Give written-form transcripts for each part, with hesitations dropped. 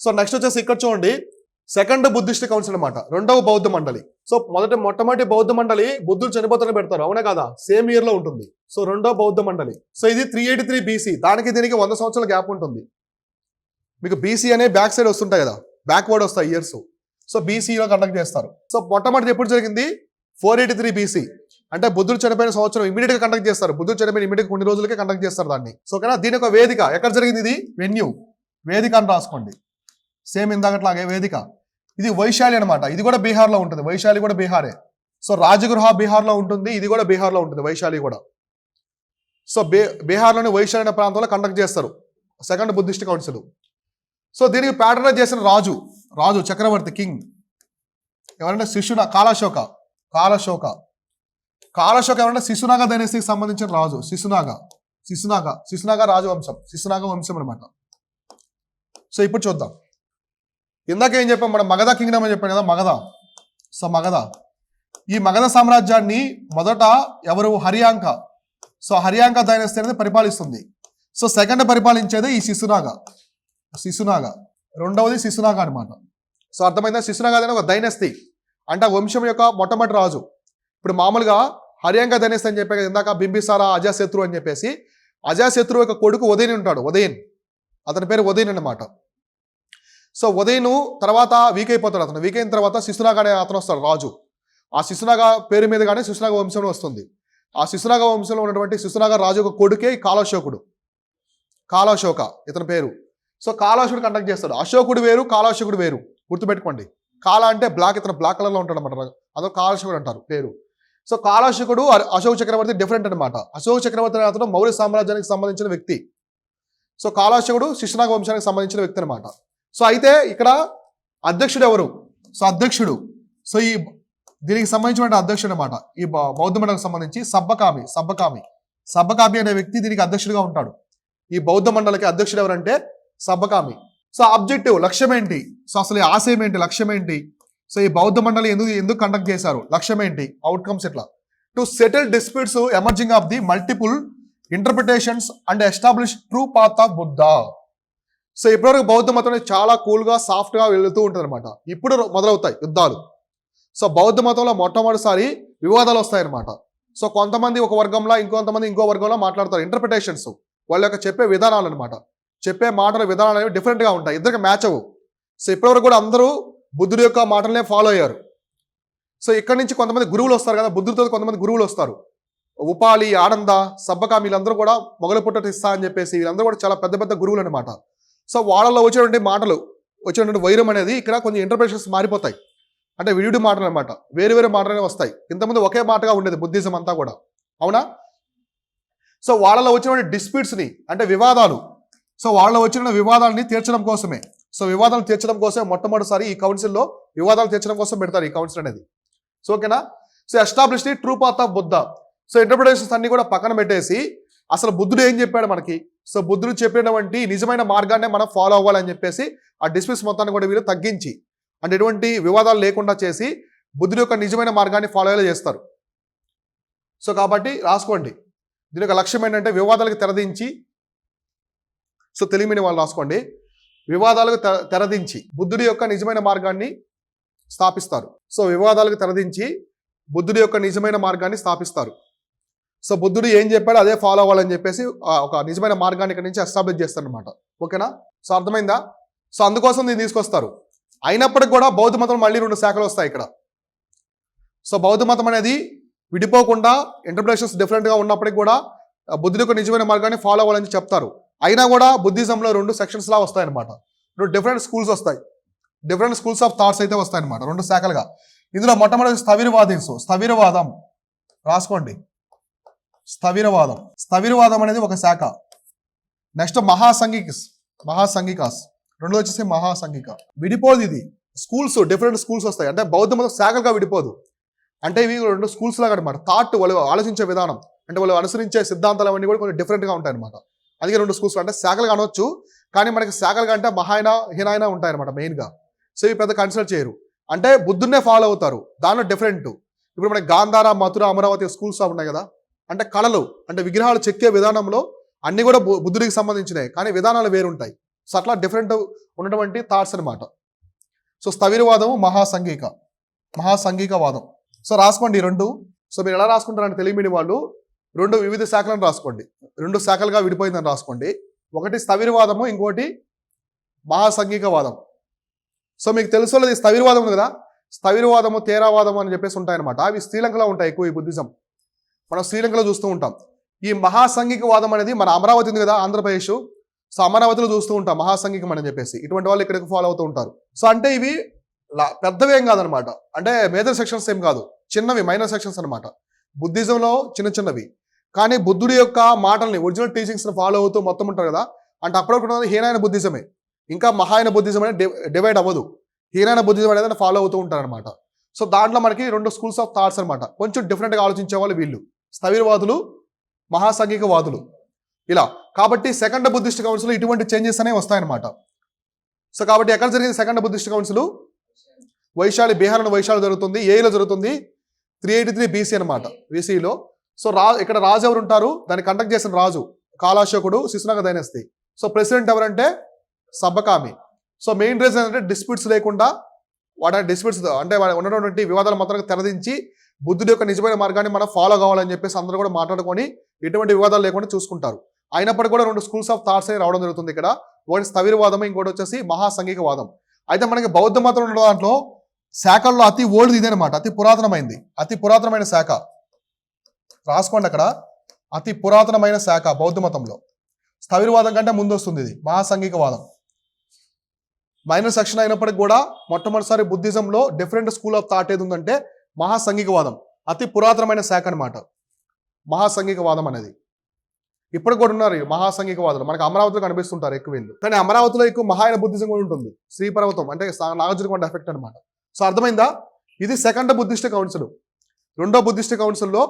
So next వచ్చేసి ఇక్కడ చూడండి, సెకండ్ బుద్ధిస్ట్ కౌన్సిల్ అనమాట, రెండవ బౌద్ధ మండలి. సో మొట్టమొదటి బౌద్ధ మండలి బుద్ధుడు చనిపోతానే పెడతారు, అవునా కదా, సేమ్ ఇయర్ లో ఉంటుంది. సో రెండవ బౌద్ధ మండలి. సో ఇది 383 BC, దానికి దీనికి 100 సంవత్సరాల గ్యాప్ ఉంటుంది. మీకు బీసీ అనే బ్యాక్ సైడ్ వస్తుంటాయి కదా, బ్యాక్వర్డ్ వస్తాయి ఇయర్స్. సో బీసీలో కండక్ట్ చేస్తారు. సో మొట్టమొదటి ఎప్పుడు జరిగింది? 483 BC, అంటే బుద్ధుడు చనిపోయిన సంవత్సరం ఇమీడియట్ గా కండక్ట్ చేస్తారు. బుద్ధుడు చనిపోయిన ఇమీడియట్ కొన్ని రోజులకే కండక్ట్ చేస్తారు దాన్ని. సో ఓకేనా, దీని ఒక వేదిక ఎక్కడ జరిగింది? ఇది వెన్యూ, వేదిక అని రాసుకోండి, సేమ్ ఇందాకట్లాగే వేదిక. ఇది వైశాలి అనమాట, ఇది కూడా బీహార్ లో ఉంటుంది. వైశాలి కూడా బీహారే. సో రాజగృహ బీహార్ లో ఉంటుంది, ఇది కూడా బీహార్ లో ఉంటుంది, వైశాలి కూడా. సో బీహార్లోని వైశాలి అనే ప్రాంతంలో కండక్ట్ చేస్తారు సెకండ్ బుద్ధిస్ట్ కౌన్సిల్. సో దీనికి ప్యాటర్నైజ్ చేసిన రాజు చక్రవర్తి, కింగ్ ఎవరంటే కాలశోక ఎవరంటే శిశునాగ డైనస్టీకి సంబంధించిన రాజు. శిశునాగ రాజవంశం, శిశునాగ వంశం అనమాట. సో ఇప్పుడు చూద్దాం, ఇందాక ఏం చెప్పాం మనం, మగధ కింగ్డమ్ అని చెప్పాం కదా, మగధ. ఈ మగధ సామ్రాజ్యాన్ని మొదట ఎవరు? హరియాంక. సో హరియాంక డైనస్టీ అనేది పరిపాలిస్తుంది. సో సెకండ్ పరిపాలించేది ఈ శిశునాగ, రెండవది శిశునాగ అనమాట. సో అర్థమైందా? శిశునాగ అనేది ఒక డైనస్టీ, అంటే వంశం యొక్క మొట్టమొదటి రాజు. ఇప్పుడు మామూలుగా హరియాంక డైనస్టీ అని చెప్పాక ఇందాక బింబిసార, అజాశత్రు అని చెప్పేసి, అజాశత్రు యొక్క కొడుకు ఉదయన్ ఉంటాడు, అతని పేరు ఉదయన్ అనమాట. సో ఉదయను తర్వాత వీక్ అయిపోతాడు. అతను వీక్ అయిన తర్వాత శిశునాగ అనే అతను వస్తాడు రాజు. ఆ శిశునాగ పేరు మీదగానే శిశునాగ వంశంలో వస్తుంది. ఆ శిశునాగ వంశంలో ఉన్నటువంటి శిశునాగ రాజు యొక్క కొడుకే కాలశోక ఇతని పేరు. సో కాలాశుడు కండక్ట్ చేస్తాడు. అశోకుడు వేరు, కాలాశోకుడు వేరు, గుర్తుపెట్టుకోండి. కాల అంటే బ్లాక్, ఇతను బ్లాక్ కలర్ లో ఉంటాడు అనమాట, అదో కాలాశోకుడు అంటారు పేరు. సో కాలాశోకుడు అశోక చక్రవర్తి డిఫరెంట్ అనమాట. అశోక చక్రవర్తి అనే అతను మౌర్య సామ్రాజ్యానికి సంబంధించిన వ్యక్తి. సో కాలాశోకుడు శిశునాగ వంశానికి సంబంధించిన వ్యక్తి అనమాట. సో అయితే ఇక్కడ అధ్యక్షుడు ఎవరు? సో అధ్యక్షుడు, సో ఈ దీనికి సంబంధించిన అధ్యక్షుడు అనమాట, ఈ బౌద్ధ మండలికి సంబంధించి సబ్బకామి అనే వ్యక్తి దీనికి అధ్యక్షుడిగా ఉంటాడు. ఈ బౌద్ధ మండలికి అధ్యక్షుడు ఎవరంటే సబ్బకామి. సో ఆబ్జెక్టివ్, లక్ష్యం ఏంటి? సో అసలు ఆశయం ఏంటి, లక్ష్యం ఏంటి? సో ఈ బౌద్ధ మండలి ఎందుకు కండక్ట్ చేశారు, లక్ష్యం ఏంటి, అవుట్కమ్స్ ఎట్లా? To settle disputes emerging of the multiple interpretations and establish true path of Buddha. So ఇప్పటివరకు బౌద్ధ మతం చాలా కూల్గా సాఫ్ట్గా వెళుతూ ఉంటుంది అనమాట. ఇప్పుడు మొదలవుతాయి యుద్ధాలు. సో బౌద్ధ మతంలో మొట్టమొదటిసారి వివాదాలు వస్తాయన్నమాట. సో కొంతమంది ఒక వర్గంలో, ఇంకొంతమంది ఇంకో వర్గంలో మాట్లాడతారు. ఇంటర్ప్రిటేషన్స్, వాళ్ళ యొక్క చెప్పే విధానాలు అనమాట, చెప్పే మాటల విధానాలు అనేవి డిఫరెంట్గా ఉంటాయి, ఇద్దరికి మ్యాచ్ అవ్వు. సో ఇప్పటివరకు కూడా అందరూ బుద్ధుడి యొక్క మాటలనే ఫాలో అయ్యారు. సో ఇక్కడి నుంచి కొంతమంది గురువులు వస్తారు కదా, బుద్ధుడితో కొంతమంది గురువులు వస్తారు. ఉపాలి, ఆనంద, సబ్బకామి, వీళ్ళందరూ కూడా మొగలు పుట్టటి ఇస్తా అని చెప్పేసి వీళ్ళందరూ కూడా చాలా పెద్ద పెద్ద గురువులు అనమాట. సో వాళ్ళలో వచ్చేటువంటి మాటలు, వచ్చేటువంటి వైరం అనేది ఇక్కడ కొంచెం ఇంటర్ప్రిటేషన్స్ మారిపోతాయి. అంటే విడివిడి మాటలు అనమాట, వేరు మాటలనే వస్తాయి. ఇంతకుముందు ఒకే మాటగా ఉండేది బుద్ధిజం అంతా కూడా, అవునా? సో వాళ్ళలో వచ్చిన డిస్ప్యూట్స్ని, అంటే వివాదాలు, సో వాళ్ళలో వచ్చిన వివాదాలని తీర్చడం కోసమే, సో వివాదాలు తీర్చడం కోసమే మొట్టమొదటిసారి ఈ కౌన్సిల్లో వివాదాలు తీర్చడం కోసం పెడతారు ఈ కౌన్సిల్ అనేది. సో ఓకేనా? So establish the true path of Buddha. So interpretations అన్ని కూడా పక్కన పెట్టేసి అసలు బుద్ధుడు ఏం చెప్పాడు మనకి, సో బుద్ధుడు చెప్పినటువంటి నిజమైన మార్గాన్ని మనం ఫాలో అవ్వాలని చెప్పేసి ఆ డిస్ప్యూట్స్ మొత్తాన్ని కూడా వీళ్ళు తగ్గించి, అంటే ఎటువంటి వివాదాలు లేకుండా చేసి బుద్ధుడి యొక్క నిజమైన మార్గాన్ని ఫాలో అయ్యేలా చేస్తారు. సో కాబట్టి రాసుకోండి, దీని యొక్క లక్ష్యం ఏంటంటే వివాదాలకు తెరదించి, సో తెలియని వాళ్ళు రాసుకోండి, వివాదాలకు తెరదించి బుద్ధుడి యొక్క నిజమైన మార్గాన్ని స్థాపిస్తారు. సో వివాదాలకు తెరదించి బుద్ధుడి యొక్క నిజమైన మార్గాన్ని స్థాపిస్తారు. సో బుద్ధుడు ఏం చెప్పాడో అదే ఫాలో అవ్వాలని చెప్పేసి ఒక నిజమైన మార్గాన్ని ఇక్కడ నుంచి ఎస్టాబ్లిష్ చేస్తారనమాట. ఓకేనా? సో అర్థమైందా? సో అందుకోసం దీన్ని తీసుకొస్తారు. అయినప్పటికి కూడా బౌద్ధ మతం మళ్ళీ 2 శాఖలు వస్తాయి ఇక్కడ. సో బౌద్ధ మతం అనేది విడిపోకుండా ఇంటర్ప్రిటేషన్స్ డిఫరెంట్గా ఉన్నప్పటికీ కూడా బుద్ధుడి యొక్క నిజమైన మార్గాన్ని ఫాలో అవ్వాలని చెప్తారు. అయినా కూడా బుద్ధిజంలో 2 సెక్షన్స్ లా వస్తాయన్నమాట, 2 డిఫరెంట్ స్కూల్స్ వస్తాయి, డిఫరెంట్ స్కూల్స్ ఆఫ్ థాట్స్ అయితే వస్తాయన్నమాట 2 శాఖలుగా. ఇందులో మొట్టమొదటి స్థవిరవాదం రాసుకోండి. స్థవిరవాదం అనేది ఒక శాఖ. నెక్స్ట్ మహాసంఘికాస్, రెండో వచ్చేసి మహాసంఘిక. విడిపోదు ఇది, స్కూల్స్ డిఫరెంట్ స్కూల్స్ వస్తాయి, అంటే బౌద్ధ మతం శాఖలుగా విడిపోదు. అంటే ఇవి 2 స్కూల్స్ లాగా అనమాట. థాట్, వాళ్ళు ఆలోచించే విధానం, అంటే వాళ్ళు అనుసరించే సిద్ధాంతాలు అవన్నీ కూడా కొంచెం డిఫరెంట్గా ఉంటాయి అనమాట. అందుకే 2 స్కూల్స్, అంటే శాఖలుగా అనవచ్చు, కానీ మనకి శాఖలుగా అంటే మహాయన హీనాయన ఉంటాయి అనమాట మెయిన్గా. సో ఇవి పెద్ద కన్సిడర్ చేయరు, అంటే బుద్ధున్నే ఫాలో అవుతారు. దానిలో డిఫరెంట్. ఇప్పుడు మనకి గాంధార, మథుర, అమరావతి స్కూల్స్ ఉన్నాయి కదా, అంటే కళలు, అంటే విగ్రహాలు చెక్కే విధానంలో అన్ని కూడా బుద్ధుడికి సంబంధించినవి, కానీ విధానాలు వేరుంటాయి. సో అట్లా డిఫరెంట్ ఉన్నటువంటి థాట్స్ అనమాట. సో స్థవిరవాదము, మహాసంఘికవాదం. సో రాసుకోండి ఈ రెండు. సో మీరు ఎలా రాసుకుంటారంటే తెలుగు మీడియం వాళ్ళు రెండు వివిధ శాఖలను రాసుకోండి, రెండు శాఖలుగా విడిపోయిందని రాసుకోండి. ఒకటి స్థవిరవాదము, ఇంకోటి మహాసంఘికవాదం. సో మీకు తెలుసో లేదు, స్థవిరవాదం ఉంది కదా, స్థవిరవాదము, తేరావాదము అని చెప్పేసి ఉంటాయన్నమాట. అవి శ్రీలంకలో ఉంటాయి ఎక్కువ, ఈ బుద్ధిజం మనం శ్రీలంకలో చూస్తూ ఉంటాం. ఈ మహాసంఘికవాదం అనేది మన అమరావతి ఉంది కదా, ఆంధ్రప్రదేశ్, సో అమరావతిలో చూస్తూ ఉంటాం మహాసంఘికం అని చెప్పేసి. ఇటువంటి వాళ్ళు ఇక్కడికి ఫాలో అవుతూ ఉంటారు. సో అంటే ఇవి పెద్దవి ఏం కాదనమాట, అంటే మేజర్ సెక్షన్స్ ఏం కాదు, చిన్నవి మైనర్ సెక్షన్స్ అనమాట. బుద్ధిజంలో చిన్న చిన్నవి, కానీ బుద్ధుడి యొక్క మాటల్ని, ఒరిజినల్ టీచింగ్స్ని ఫాలో అవుతూ మొత్తం ఉంటారు కదా. అంటే అప్పుడప్పుడు హీనైన బుద్ధిజమే, ఇంకా మహాయన బుద్ధిజం అనేది డివైడ్ అవ్వదు. హీనైన బుద్ధిజం అనేది ఫాలో అవుతూ ఉంటారు అనమాట. సో దాంట్లో మనకి రెండు స్కూల్స్ ఆఫ్ థాట్స్ అనమాట. కొంచెం డిఫరెంట్గా ఆలోచించే వాళ్ళు వీళ్ళు, స్థవిరవాదులు, మహాసంఘికవాదులు ఇలా. కాబట్టి సెకండ్ బుద్ధిస్ట్ కౌన్సిల్ ఇటువంటి చేంజెస్ అనేవి వస్తాయన్నమాట. సో కాబట్టి ఎక్కడ జరిగింది సెకండ్ బుద్ధిస్ట్ కౌన్సిల్? వైశాలి, బీహార్లో వైశాలి జరుగుతుంది, ఏలో జరుగుతుంది 383 BC అనమాట, BCలో. సో ఇక్కడ రాజు ఎవరు ఉంటారు, దాన్ని కండక్ట్ చేసిన రాజు కాలాశోకుడు, శిశునాగ డైనస్టీ. సో ప్రెసిడెంట్ ఎవరంటే సబ్బకామి. సో మెయిన్ రీజన్ అంటే డిస్ప్యూట్స్ లేకుండా, వాటి డిస్ప్యూట్స్ అంటే ఉన్నటువంటి వివాదాల మాత్రం తెరదించి బుద్ధుడి యొక్క నిజమైన మార్గాన్ని మనం ఫాలో కావాలని చెప్పేసి అందరూ కూడా మాట్లాడుకొని ఎటువంటి వివాదాలు లేకుండా చూసుకుంటారు. అయినప్పటికీ కూడా రెండు స్కూల్స్ ఆఫ్ థాట్స్ అని రావడం జరుగుతుంది ఇక్కడ. ఒకటి స్థవిరవాదం, ఇంకోటి వచ్చేసి మహాసంఘికవాదం. అయితే మనకి బౌద్ధ మతం ఉన్న దాంట్లో శాఖల్లో అతి ఓల్డ్ ఇదేనమాట, అతి పురాతనమైన శాఖ రాసుకోండి అక్కడ. అతి పురాతనమైన శాఖ బౌద్ధ మతంలో స్థవిరవాదం కంటే ముందు వస్తుంది ఇది, మహాసంఘికవాదం. మైనర్ సెక్షన్ అయినప్పటికీ కూడా మొట్టమొదటిసారి బుద్ధిజంలో డిఫరెంట్ స్కూల్ ఆఫ్ థాట్ ఏది ఉందంటే మహాసంఘికవాదం, అతి పురాతనమైన శాఖ అనమాట మహాసంఘికవాదం అనేది. ఇప్పుడు కూడా ఉన్నారు మహాసంఘికవాదులు, మనకి అమరావతిలో కనిపిస్తుంటారు ఎక్కువ వీళ్ళు. కానీ అమరావతిలో ఎక్కువ మహాయన బుద్ధిజం కూడా ఉంటుంది, శ్రీపర్వతం అంటే నాగార్జునకొండ ఎఫెక్ట్ అనమాట. సో అర్థమైందా? ఇది సెకండ్ బుద్ధిస్ట్ కౌన్సిల్. రెండో బుద్ధిస్ట్ కౌన్సిల్లో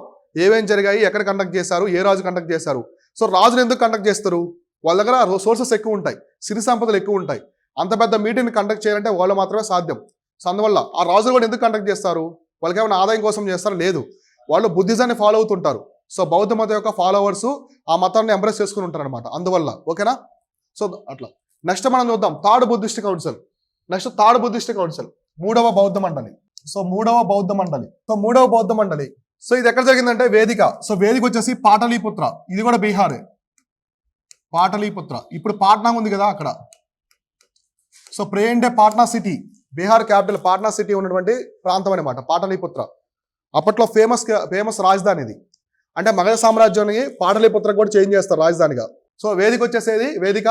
ఏమేం జరిగాయి, ఎక్కడ కండక్ట్ చేశారు, ఏ రాజు కండక్ట్ చేశారు. సో రాజులు ఎందుకు కండక్ట్ చేస్తారు, వాళ్ళ దగ్గర సోర్సెస్ ఎక్కువ ఉంటాయి, సిరి సంపదలు ఎక్కువ ఉంటాయి. అంత పెద్ద మీటింగ్ కండక్ట్ చేయాలంటే వాళ్ళు మాత్రమే సాధ్యం. సో అందువల్ల ఆ రాజులు కూడా ఎందుకు కండక్ట్ చేస్తారు, వాళ్ళకి ఏమైనా ఆదాయం కోసం చేస్తారో లేదు, వాళ్ళు బుద్ధిజాన్ని ఫాలో అవుతుంటారు. సో బౌద్ధ మతం యొక్క ఫాలోవర్స్ ఆ మతాన్ని ఎంప్రెస్ చేసుకుని ఉంటారు అనమాట, అందువల్ల. ఓకేనా? సో అట్లా నెక్స్ట్ మనం చూద్దాం థర్డ్ బుద్ధిస్ట్ కౌన్సిల్. మూడవ బౌద్ధ మండలి. సో ఇది ఎక్కడ జరిగిందంటే వేదిక. సో వేదిక వచ్చేసి పాటలీపుత్ర, ఇది కూడా బీహారే, పాటలీపుత్ర. ఇప్పుడు పాట్నా ఉంది కదా అక్కడ. సో ప్రేంటే Patna city, Bihar capital Patna city ఉన్నటువంటి ప్రాంతం అనమాట పాటలీపుత్ర. అప్పట్లో ఫేమస్ రాజధాని ఇది. అంటే మగధ సామ్రాజ్యాన్ని పాటలీపుత్రకు కూడా చేంజ్ చేస్తారు రాజధానిగా. సో వేదిక వచ్చేసేది వేదిక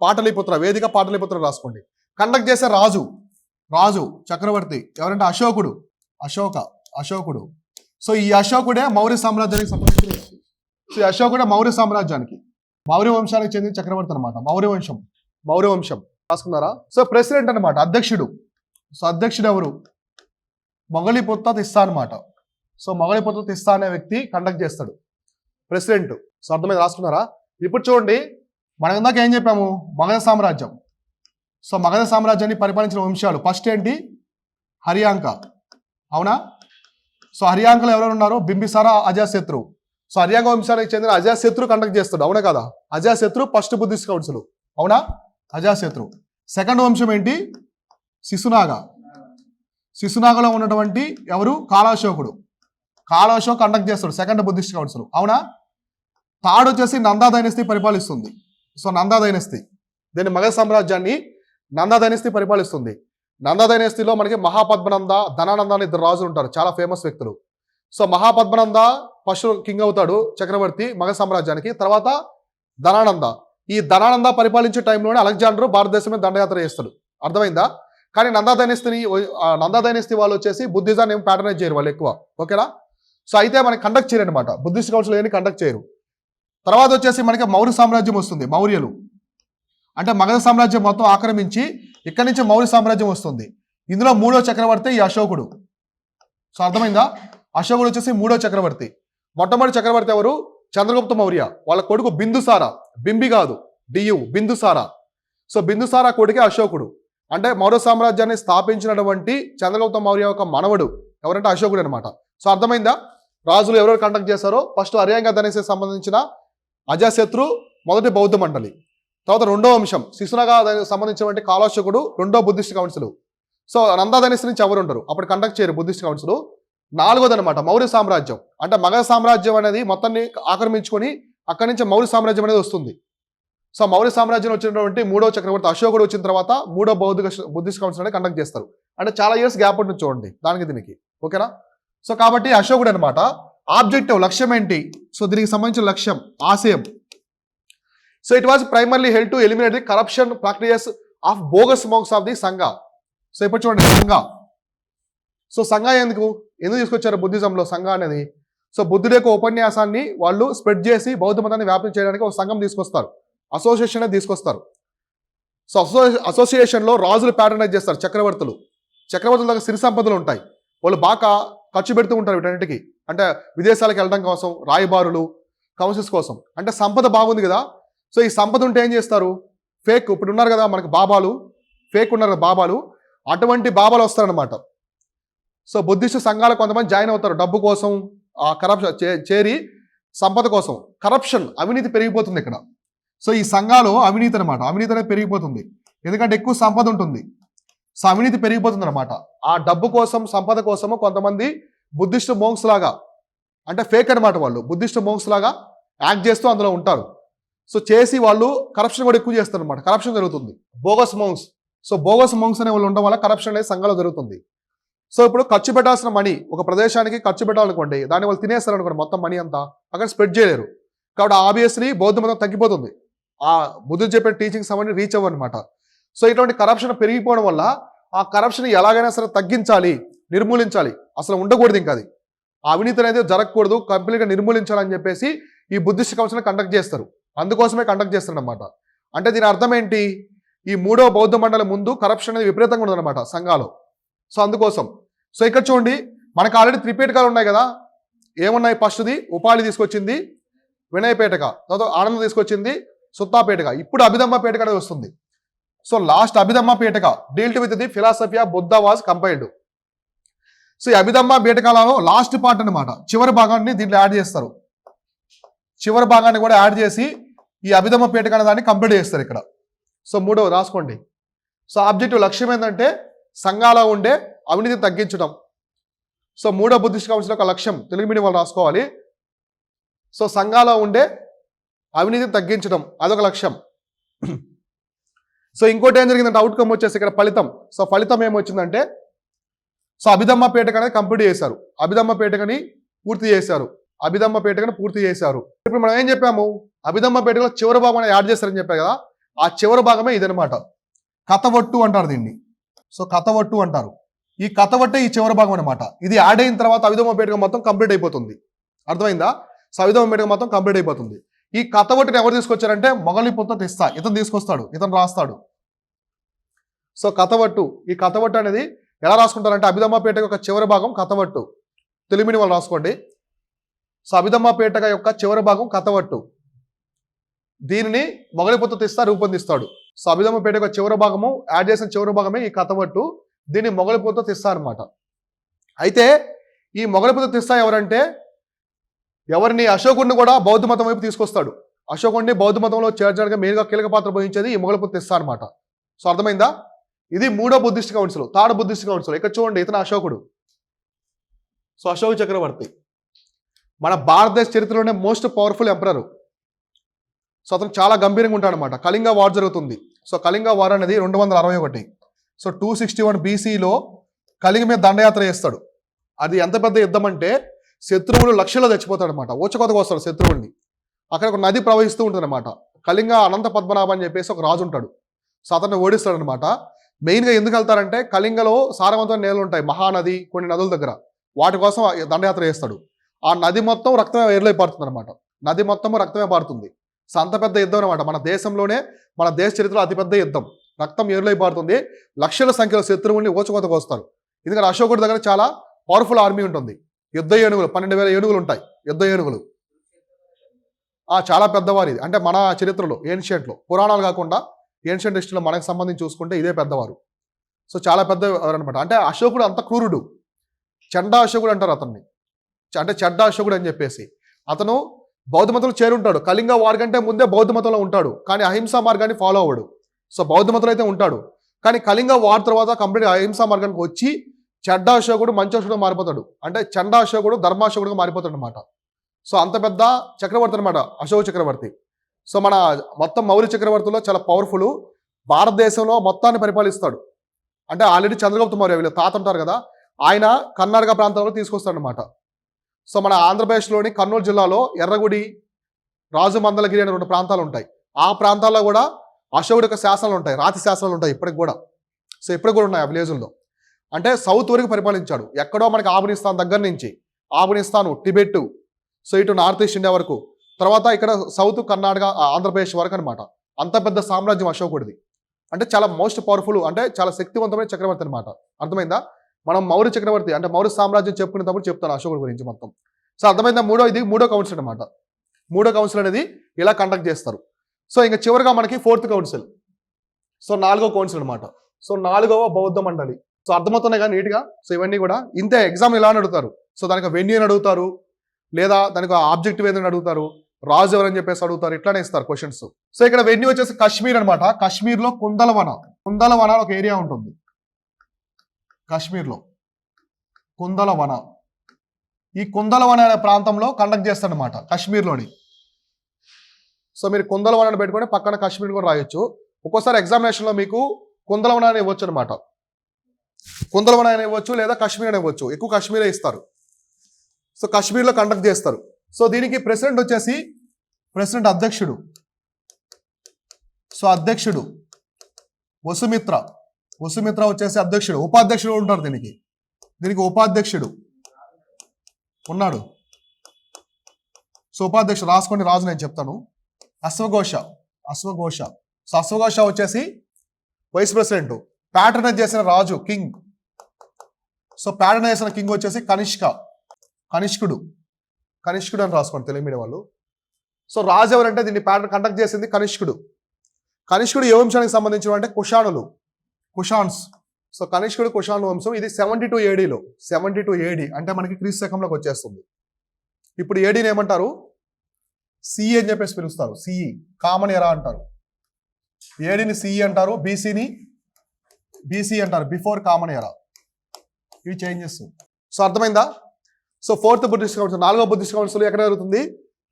పాటలీపుత్ర రాసుకోండి. కండక్ట్ చేసే రాజు చక్రవర్తి ఎవరంటే అశోకుడు. సో ఈ అశోకుడే మౌర్య సామ్రాజ్యానికి సంబంధించిన వ్యక్తి. సో ఈ అశోకుడే మౌర్య వంశానికి చెందిన చక్రవర్తి అనమాట. మౌర్య వంశం రాసుకున్నారా? సో ప్రెసిడెంట్ అనమాట, అధ్యక్షుడు. సో అధ్యక్షుడు ఎవరు? మొగలిపుత్త తిస్సా అనమాట. సో మొగలిపుత్త తిస్సా అనే వ్యక్తి కండక్ట్ చేస్తాడు, ప్రెసిడెంట్. సో అర్థమైంది, రాసుకున్నారా? ఇప్పుడు చూడండి, మనం ఇందాక ఏం చెప్పాము, మగధ సామ్రాజ్యం. సో మగధ సామ్రాజ్యాన్ని పరిపాలించిన వంశాలు ఫస్ట్ ఏంటి? హరియాంక, అవునా? సో హరియాంకలో ఎవరెవరు ఉన్నారు? బింబిసార, అజాతశత్రు. సో హరియాంక వంశానికి చెందిన అజాతశత్రు కండక్ట్ చేస్తాడు, అవునా కదా? అజాతశత్రు ఫస్ట్ బుద్ధిస్ట్ కౌన్సిల్, అవునా? అజాతశత్రు. సెకండ్ వంశం ఏంటి? శిశునాగలో ఉన్నటువంటి ఎవరు? కాలాశోకుడు కండక్ట్ చేస్తాడు సెకండ్ బుద్ధిస్ట్ కౌన్సిల్, అవునా? థర్డ్ వచ్చేసి నందా డైనస్టీ పరిపాలిస్తుంది. సో నందా డైనస్టీ, దీని మగధ సామ్రాజ్యాన్ని నందా డైనస్టీ పరిపాలిస్తుంది. నందా డైనస్టీలో మనకి మహాపద్మనంద, ధనానంద అని ఇద్దరు రాజులు ఉంటారు, చాలా ఫేమస్ వ్యక్తులు. సో మహాపద్మనంద ఫస్ట్ కింగ్ అవుతాడు, చక్రవర్తి మగధ సామ్రాజ్యానికి. తర్వాత ధనానంద. ఈ ధనానంద పరిపాలించే టైంలోనే అలెగ్జాండర్ భారతదేశం మీద దండయాత్ర చేస్తాడు, అర్థమైందా? కానీ నందా డైనస్టీ వాళ్ళు వచ్చేసి బుద్ధిజాన్ని ఏం ప్యాటర్నైజ్ చేయరు వాళ్ళు ఎక్కువ, ఓకేనా? సో అయితే మనకి కండక్ట్ చేయరు అనమాట, బుద్ధిస్ట్ కౌన్సిల్ ఏమి కండక్ట్ చేయరు. తర్వాత వచ్చేసి మనకి మౌర్య సామ్రాజ్యం వస్తుంది. మౌర్యులు అంటే మగధ సామ్రాజ్యం మొత్తం ఆక్రమించి ఇక్కడి నుంచి మౌర్య సామ్రాజ్యం వస్తుంది. ఇందులో మూడో చక్రవర్తి ఈ అశోకుడు. సో అర్థమైందా? అశోకుడు వచ్చేసి మూడో చక్రవర్తి. మొట్టమొదటి చక్రవర్తి ఎవరు? చంద్రగుప్త మౌర్య. వాళ్ళ కొడుకు బిందుసార, బింబి కాదు డియు, బిందుసార. సో బిందుసార కొడుకే అశోకుడు. అంటే మౌర్య సామ్రాజ్యాన్ని స్థాపించినటువంటి చంద్రగుప్త మౌర్య యొక్క మనవడు ఎవరంటే అశోకుడు అనమాట. సో అర్థమైందా? రాజులు ఎవరెవరు కండక్ట్ చేశారో? ఫస్ట్ హరియాంక ధనేశ్కి సంబంధించిన అజాతశత్రు మొదటి బౌద్ధ మండలి. తర్వాత రెండో అంశం శిశునగా దానికి సంబంధించినటువంటి కాలాశకుడు రెండో బుద్ధిస్ట్ కౌన్సిల్. సో నందాధనిస్ నుంచి ఎవరు ఉంటారు అప్పుడు కండక్ట్ చేయరు బుద్ధిస్ట్ కౌన్సిల్. నాలుగోది అనమాట మౌర్య సామ్రాజ్యం. అంటే మగధ సామ్రాజ్యం అనేది మొత్తాన్ని ఆక్రమించుకొని అక్కడి నుంచి మౌర్య సామ్రాజ్యం అనేది వస్తుంది. సో మౌర్య సామ్రాజ్యం వచ్చినటువంటి మూడో చక్రవర్తి అశోకుడు వచ్చిన తర్వాత మూడో బుద్ధిస్ట్ కౌన్సిల్ అనేది కండక్ట్ చేస్తారు. అంటే చాలా ఇయర్స్ గ్యాప్ ఉంటుంది చూడండి దానికి దీనికి. ఓకేనా? సో కాబట్టి అశోకుడు అనమాట. ఆబ్జెక్టివ్ లక్ష్యం ఏంటి? సో దీనికి సంబంధించిన లక్ష్యం ఆశయం. So it was primarily help to eliminate the corruption practices of bogus monks of the Sangha. So ఇప్పుడు చూడండి సంఘ. సో సంఘ ఎందుకు తీసుకొచ్చారు బుద్ధిజంలో సంఘ అనేది? సో బుద్ధుడి యొక్క ఉపన్యాసాన్ని వాళ్ళు స్ప్రెడ్ చేసి బౌద్ధ మతాన్ని వ్యాప్తి చేయడానికి ఒక సంఘం తీసుకొస్తారు, అసోసియేషన్ తీసుకొస్తారు. సో అసోసియేషన్లో రాజులు ప్యాటర్నైజ్ చేస్తారు, చక్రవర్తుల దగ్గర సిరి సంపదలు ఉంటాయి. వాళ్ళు బాగా ఖర్చు పెడుతూ ఉంటారు వీటన్నిటికీ. అంటే విదేశాలకు వెళ్ళడం కోసం, రాయబారులు, కౌన్సిల్స్ కోసం. అంటే సంపద బాగుంది కదా. సో ఈ సంపద ఉంటే ఏం చేస్తారు? ఫేక్ ఇప్పుడు ఉన్నారు కదా మనకి బాబాలు, ఫేక్ ఉన్నారు కదా బాబాలు, అటువంటి బాబాలు వస్తారనమాట. సో బుద్ధిస్ట్ సంఘాలు కొంతమంది జాయిన్ అవుతారు డబ్బు కోసం, కరప్షన్ చేరి సంపద కోసం. కరప్షన్ అవినీతి పెరిగిపోతుంది ఇక్కడ. సో ఈ సంఘాలు అవినీతి అనమాట, అవినీతి అనేది పెరిగిపోతుంది. ఎందుకంటే ఎక్కువ సంపద ఉంటుంది. సో అవినీతి పెరిగిపోతుంది అనమాట. ఆ డబ్బు కోసం, సంపద కోసము కొంతమంది బుద్ధిస్ట్ మోంక్స్ లాగా, అంటే ఫేక్ అనమాట, వాళ్ళు బుద్ధిస్ట్ మోంక్స్ లాగా యాక్ట్ చేస్తూ అందులో ఉంటారు. సో చేసి వాళ్ళు కరప్షన్ కూడా ఎక్కువ చేస్తారు అనమాట. కరప్షన్ జరుగుతుంది. బోగస్ మోంక్స్. సో బోగస్ మోంక్స్ అనే వాళ్ళు ఉండడం వల్ల కరప్షన్ అనేది సంఘంలో జరుగుతుంది. సో ఇప్పుడు ఖర్చు పెట్టాల్సిన మనీ ఒక ప్రదేశానికి ఖర్చు పెట్టాలనుకోండి, దాన్ని వాళ్ళు తినేస్తారు అనుకోండి, మొత్తం మనీ అంతా అక్కడ స్ప్రెడ్ చేయలేరు. కాబట్టి ఆబ్వియస్లీ బౌద్ధ మతం తగ్గిపోతుంది. ఆ బుద్ధుడు చెప్పే టీచింగ్స్ అవన్నీ రీచ్ అవ్వనమాట. సో ఇటువంటి కరప్షన్ పెరిగిపోవడం వల్ల ఆ కరప్షన్ ఎలాగైనా సరే తగ్గించాలి, నిర్మూలించాలి, అసలు ఉండకూడదు. ఇంకా అది అవినీతి అనేది జరగకూడదు, కంప్లీట్గా నిర్మూలించాలని చెప్పేసి ఈ బుద్ధిస్ట్ కౌన్సిల్ కండక్ట్ చేస్తారు. అందుకోసమే కండక్ట్ చేస్తారు అనమాట. అంటే దీని అర్థం ఏంటి? ఈ మూడో బౌద్ధ మండలి ముందు కరప్షన్ అనేది విపరీతంగా ఉండదన్నమాట సంఘాలు. సో అందుకోసం. సో ఇక్కడ చూడండి మనకు ఆల్రెడీ త్రిపేటకాలు ఉన్నాయి కదా. ఏమున్నాయి? ఫస్ట్ది ఉపాలి తీసుకొచ్చింది వినయపేటక, తర్వాత ఆనంద తీసుకొచ్చింది సుత్తాపేటక, ఇప్పుడు అభిధమ్మ పేటక అనేది వస్తుంది. So last Abhidhamma Pitaka dealt with the philosophy of Buddha was compiled. So ఈ అభిధమ్మ పేటకాలలో లాస్ట్ పార్ట్ అనమాట, చివరి భాగాన్ని దీంట్లో యాడ్ చేస్తారు. చివరి భాగాన్ని కూడా యాడ్ చేసి ఈ అభిధమ్మ పేటక అనే దాన్ని కంప్లీట్ చేస్తారు ఇక్కడ. సో మూడో రాసుకోండి. సో ఆబ్జెక్టివ్ లక్ష్యం ఏంటంటే సంఘాలో ఉండే అవినీతిని తగ్గించడం. సో మూడో బుద్ధిస్ట్ కౌన్సిల్ యొక్క లక్ష్యం తెలుగు మీడియం వాళ్ళు రాసుకోవాలి. సో సంఘాలో ఉండే అవినీతిని తగ్గించడం అదొక లక్ష్యం. సో ఇంకోటి ఏం జరిగిందంటే అవుట్కమ్ వచ్చేసి ఇక్కడ ఫలితం. సో ఫలితం ఏమొచ్చిందంటే సో అభిధమ్మ పేటక అనేది కంప్లీట్ చేశారు, అభిధమ్మ పేటకని పూర్తి చేశారు, అభిధమ్మ పేటకని పూర్తి చేశారు. ఇప్పుడు మనం ఏం చెప్పాము? అభిధమ్మ పేటకలో చివరి భాగం అనేది యాడ్ చేస్తారని చెప్పారు కదా. ఆ చివరి భాగమే ఇదనమాట, కథవట్టు అంటారు దీన్ని. సో కథవట్టు అంటారు. ఈ కథవట్టే ఈ చివరి భాగం అనమాట. ఇది యాడ్ అయిన తర్వాత అభిధమ్మ పేటక మొత్తం కంప్లీట్ అయిపోతుంది. అర్థమైందా? సో అభిధమ్మ పేటక మొత్తం కంప్లీట్ అయిపోతుంది. ఈ కథవట్టుని ఎవరు తీసుకొచ్చారంటే మొగలిపుత్త తెస్తా, ఇతను తీసుకొస్తాడు, ఇతను రాస్తాడు. సో కథవట్టు, ఈ కథవట్టు అనేది ఎలా రాసుకుంటారంటే అభిధమ్మ పేటక యొక్క చివరి భాగం కథవట్టు. తెలుగుని వాళ్ళు రాసుకోండి. సో అభిధమ్మ పేటక యొక్క చివరి భాగం కథవట్టు, దీనిని మొగలిపుత్త తెస్తా రూపొందిస్తాడు. సో అభిధమ్మ పేటక చివరి భాగము యాడ్ చేసిన చివరి భాగమే ఈ కథవట్టు, దీన్ని మొగలిపుత్త తెస్తా అనమాట. అయితే ఈ మొగలిపుత్త తెస్తా ఎవరంటే ఎవరిని? అశోకుడిని కూడా బౌద్ధ మతం వైపు తీసుకొస్తాడు. అశోకుడిని బౌద్ధ మతంలో చేర్చడానికి మెయిన్గా కీలక పాత్ర వహించేది ఈ మొగలిపుత్త తెస్తా అనమాట. సో అర్థమైందా? ఇది మూడో Buddhist council, third Buddhist council. ఇక్కడ చూడండి ఇతను అశోకుడు. సో అశోక చక్రవర్తి మన భారతదేశ చరిత్రలోనే మోస్ట్ పవర్ఫుల్ ఎంపరర్. సో అతను చాలా గంభీరంగా ఉంటాడు అనమాట. కళింగ వార్ జరుగుతుంది. సో కళింగ వార్ అనేది 261. సో 261 BCలో కళింగ మీద దండయాత్ర చేస్తాడు. అది ఎంత పెద్ద యుద్ధం అంటే శత్రువులు లక్షల్లో చచ్చిపోతాడు అనమాట. ఊచకోతకు వస్తాడు శత్రువుల్ని. అక్కడ ఒక నది ప్రవహిస్తూ ఉంటుంది అనమాట. కళింగ అనంత పద్మనాభ అని చెప్పేసి ఒక రాజు ఉంటాడు. సో అతన్ని ఓడిస్తాడు అనమాట. మెయిన్గా ఎందుకు వెళ్తారంటే కళింగలో సారవంతమైన నేలలు ఉంటాయి, మహానది, కొన్ని నదుల దగ్గర, వాటి కోసం దండయాత్ర చేస్తాడు. ఆ నది మొత్తం రక్తమే ఏర్లై పారుతుంది అనమాట. నది మొత్తము రక్తమే పారుతుంది. సో అంత పెద్ద యుద్ధం అనమాట. మన దేశంలోనే, మన దేశ చరిత్రలో అతిపెద్ద యుద్ధం. రక్తం ఏర్లై పారుతుంది. లక్షల సంఖ్యలో శత్రువుల్ని ఊచకోతకు వస్తారు. ఎందుకంటే అశోకుడి దగ్గర చాలా పవర్ఫుల్ ఆర్మీ ఉంటుంది. యుద్ధ ఏనుగులు 12,000 ఏనుగులు ఉంటాయి. యుద్ధ ఏనుగులు చాలా పెద్దవారు. అంటే మన చరిత్రలో ఏన్షియంట్లో, పురాణాలు కాకుండా ఏన్షియంట్ హిస్టరీలో మనకు సంబంధించి చూసుకుంటే ఇదే పెద్దవారు. సో చాలా పెద్దవారు అనమాట. అంటే అశోకుడు అంత క్రూరుడు, చెడ్డ అశోకుడు అంటారు అతన్ని. అంటే చెడ్డ అశోకుడు అని చెప్పేసి. అతను బౌద్ధ మతంలో చేరుంటాడు. కళింగ వార్ కంటే ముందే బౌద్ధ మతంలో ఉంటాడు, కానీ అహింసా మార్గాన్ని ఫాలో అవ్వడు. సో బౌద్ధ మతంలో అయితే ఉంటాడు, కానీ కళింగ వార్ తర్వాత కంప్లీట్ అహింసా మార్గానికి వచ్చి చెడ్డ అశోకుడు మంచి అశోకుడు మారిపోతాడు. అంటే చండ అశోకుడు ధర్మాశోకుడుగా మారిపోతాడు అనమాట. సో అంత పెద్ద చక్రవర్తి అనమాట అశోక చక్రవర్తి. సో మన మొత్తం మౌర్య చక్రవర్తిలో చాలా పవర్ఫుల్, భారతదేశంలో మొత్తాన్ని పరిపాలిస్తాడు. అంటే ఆల్రెడీ చంద్రగుప్త మౌర్య వీళ్ళు తాత ఉంటారు కదా, ఆయన కర్ణాటక ప్రాంతంలో తీసుకొస్తాడు అనమాట. సో మన ఆంధ్రప్రదేశ్లోని కర్నూలు జిల్లాలో ఎర్రగుడి, రాజమందలగిరి అనే 2 ప్రాంతాలు ఉంటాయి. ఆ ప్రాంతాల్లో కూడా అశోకుడి యొక్క శాసనాలు ఉంటాయి, రాతి శాసనాలు ఉంటాయి ఇప్పటికి కూడా. సో ఇప్పటికి కూడా ఉన్నాయి ఆ విలేజుల్లో. అంటే సౌత్ వరకు పరిపాలించాడు. ఎక్కడో మనకి ఆఫ్ఘనిస్తాన్ దగ్గర నుంచి, ఆఫ్ఘనిస్తాను, టిబెట్, సో ఇటు నార్త్ ఈస్ట్ ఇండియా వరకు, తర్వాత ఇక్కడ సౌత్ కర్ణాటక, ఆంధ్రప్రదేశ్ వరకు అనమాట. అంత పెద్ద సామ్రాజ్యం అశోకుడిది. అంటే చాలా మోస్ట్ పవర్ఫుల్, అంటే చాలా శక్తివంతమైన చక్రవర్తి అనమాట. అర్థమైందా? మనం మౌర్య చక్రవర్తి అంటే మౌర్య సామ్రాజ్యం చెప్పుకునేటప్పుడు చెప్తాను అశోకుడి గురించి మొత్తం. సో అర్థమైందా? మూడో కౌన్సిల్ అనమాట. మూడో కౌన్సిల్ అనేది ఇలా కండక్ట్ చేస్తారు. సో ఇంకా చివరిగా మనకి 4th కౌన్సిల్. సో 4వ కౌన్సిల్ అనమాట. సో 4వ బౌద్ధ మండలి. సో అర్థమవుతున్నాయి కానీ నీట్గా. సో ఇవన్నీ కూడా ఇంతే, ఎగ్జామ్ ఇలా అడుగుతారు. సో దానికి వెన్యూ అని అడుగుతారు, లేదా దానికి ఆబ్జెక్టివ్ ఏదని అడుగుతారు, రాజు ఎవరని చెప్పేసి అడుగుతారు, ఇట్లానే ఇస్తారు క్వశ్చన్స్. సో ఇక్కడ వెన్యూ వచ్చేసి కాశ్మీర్ అనమాట. కాశ్మీర్లో కుందలవన అని ఒక ఏరియా ఉంటుంది. కాశ్మీర్లో కుందలవన, ఈ కుందలవన అనే ప్రాంతంలో కండక్ట్ చేస్తాడనమాట కాశ్మీర్లోని. సో మీరు కుందలవన అని పెట్టుకొని పక్కన కాశ్మీర్ కూడా రాయొచ్చు. ఒక్కోసారి ఎగ్జామినేషన్లో మీకు కుందలవన అని ఇవ్వచ్చు అనమాట. కుందలవన అని ఇవ్వచ్చు, లేదా కాశ్మీర్ అని ఇవ్వచ్చు. ఎక్కువ కాశ్మీరే ఇస్తారు. సో కాశ్మీర్లో కండక్ట్ చేస్తారు. సో దీనికి ప్రెసిడెంట్ వచ్చేసి అధ్యక్షుడు. సో అధ్యక్షుడు వసుమిత్ర వచ్చేసి అధ్యక్షుడు. ఉపాధ్యక్షుడు ఉంటారు దీనికి ఉపాధ్యక్షుడు ఉన్నాడు. సో ఉపాధ్యక్షుడు రాసుకోండి, రాజు నేను చెప్తాను. అశ్వఘోష. సో అశ్వఘోష వచ్చేసి వైస్ ప్రెసిడెంట్. ప్యాటర్నైజ్ చేసిన రాజు కింగ్. సో ప్యాటర్నైజ్ చేసిన కింగ్ వచ్చేసి కనిష్కుడు అని రాసుకోండి తెలుగు మీడియం వాళ్ళు. సో రాజు ఎవరంటే దీన్ని కండక్ట్ చేసింది కనిష్కుడు. ఏ వంశానికి సంబంధించిన అంటే కుషాన్స్. సో కనిష్కుడు కుషాను వంశం. ఇది 72 ADలో, 72 AD అంటే మనకి క్రీస్తు శకంలోకి వచ్చేస్తుంది. ఇప్పుడు ఏడీని ఏమంటారు? సిఈ అని చెప్పేసి పిలుస్తారు. సిఈ కామన్ ఎరా అంటారు. ఏడీని సిఈ అంటారు, బీసీ అంటారు, బిఫోర్ కామన్ ఎరా. ఇవి చేంజెస్. సో అర్థమైందా? సో 4th బుద్ధిస్ట్ కౌన్సిల్, 4వ బుద్ధిస్ట్ కౌన్సిల్ ఎక్కడ జరుగుతుంది?